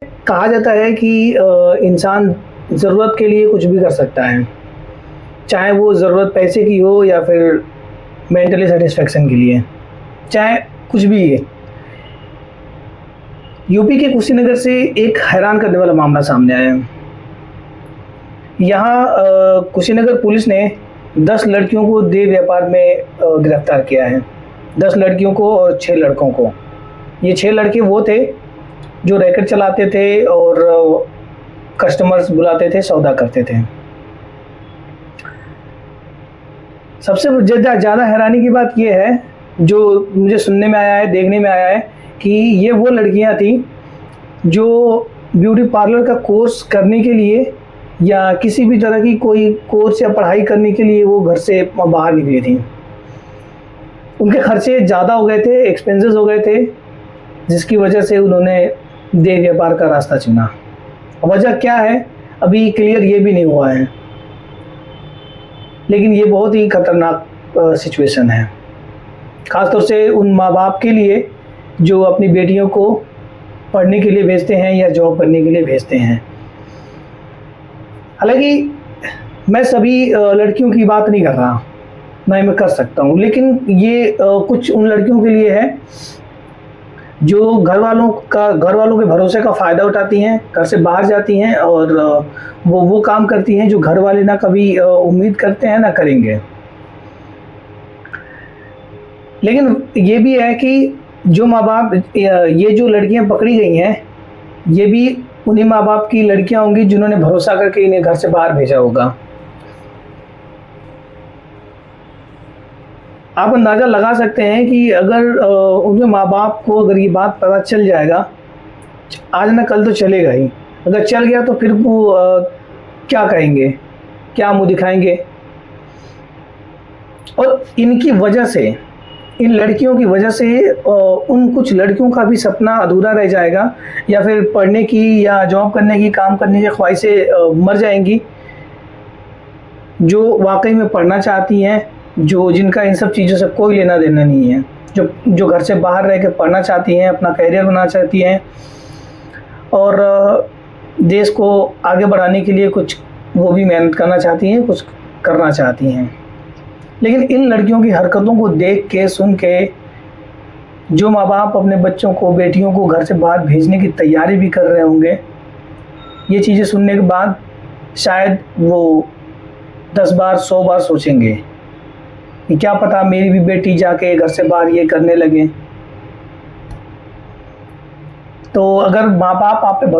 कहा जाता है कि इंसान ज़रूरत के लिए कुछ भी कर सकता है, चाहे वो ज़रूरत पैसे की हो या फिर मेंटली सैटिस्फैक्शन के लिए, चाहे कुछ भी है। यूपी के कुशीनगर से एक हैरान करने वाला मामला सामने आया है। यहाँ कुशीनगर पुलिस ने 10 लड़कियों को देह व्यापार में गिरफ्तार किया है। 10 लड़कियों को और 6 लड़कों को। ये 6 लड़के वो थे जो रैकेट चलाते थे और कस्टमर्स बुलाते थे, सौदा करते थे। सबसे ज़्यादा हैरानी की बात ये है, जो मुझे सुनने में आया है, देखने में आया है कि ये वो लड़कियां थी जो ब्यूटी पार्लर का कोर्स करने के लिए या किसी भी तरह की कोई कोर्स या पढ़ाई करने के लिए वो घर से बाहर निकली थी। उनके खर्चे ज़्यादा हो गए थे, एक्सपेंसेस हो गए थे, जिसकी वजह से उन्होंने देह व्यापार का रास्ता चुना। वजह क्या है अभी क्लियर ये भी नहीं हुआ है, लेकिन ये बहुत ही खतरनाक सिचुएशन है, ख़ासतौर से उन माँ बाप के लिए जो अपनी बेटियों को पढ़ने के लिए भेजते हैं या जॉब करने के लिए भेजते हैं। हालांकि मैं सभी लड़कियों की बात नहीं कर रहा, ना मैं कर सकता हूँ, लेकिन ये कुछ उन लड़कियों के लिए है जो घर वालों के भरोसे का फ़ायदा उठाती हैं, घर से बाहर जाती हैं और वो काम करती हैं जो घर वाले ना कभी उम्मीद करते हैं ना करेंगे। लेकिन ये भी है कि जो माँ बाप, ये जो लड़कियां पकड़ी गई हैं, ये भी उन्हीं माँ बाप की लड़कियां होंगी जिन्होंने भरोसा करके इन्हें घर से बाहर भेजा होगा। आप अंदाज़ा लगा सकते हैं कि अगर उनके माँ बाप को अगर ये बात पता चल जाएगा, आज ना कल तो चलेगा ही, अगर चल गया तो फिर वो क्या कहेंगे, क्या मुँह दिखाएंगे। और इनकी वजह से, इन लड़कियों की वजह से उन कुछ लड़कियों का भी सपना अधूरा रह जाएगा, या फिर पढ़ने की या जॉब करने की, काम करने की ख्वाहिशें मर जाएंगी, जो वाकई में पढ़ना चाहती हैं, जो जिनका इन सब चीज़ों से कोई लेना देना नहीं है, जो घर से बाहर रह के पढ़ना चाहती हैं, अपना करियर बनाना चाहती हैं और देश को आगे बढ़ाने के लिए कुछ वो भी मेहनत करना चाहती हैं, कुछ करना चाहती हैं। लेकिन इन लड़कियों की हरकतों को देख के, सुन के जो माँ बाप अपने बच्चों को, बेटियों को घर से बाहर भेजने की तैयारी भी कर रहे होंगे, ये चीज़ें सुनने के बाद शायद वो 10 बार 100 बार सोचेंगे कि क्या पता मेरी भी बेटी जाके घर से बाहर ये करने लगे। तो अगर माँ बाप आप पे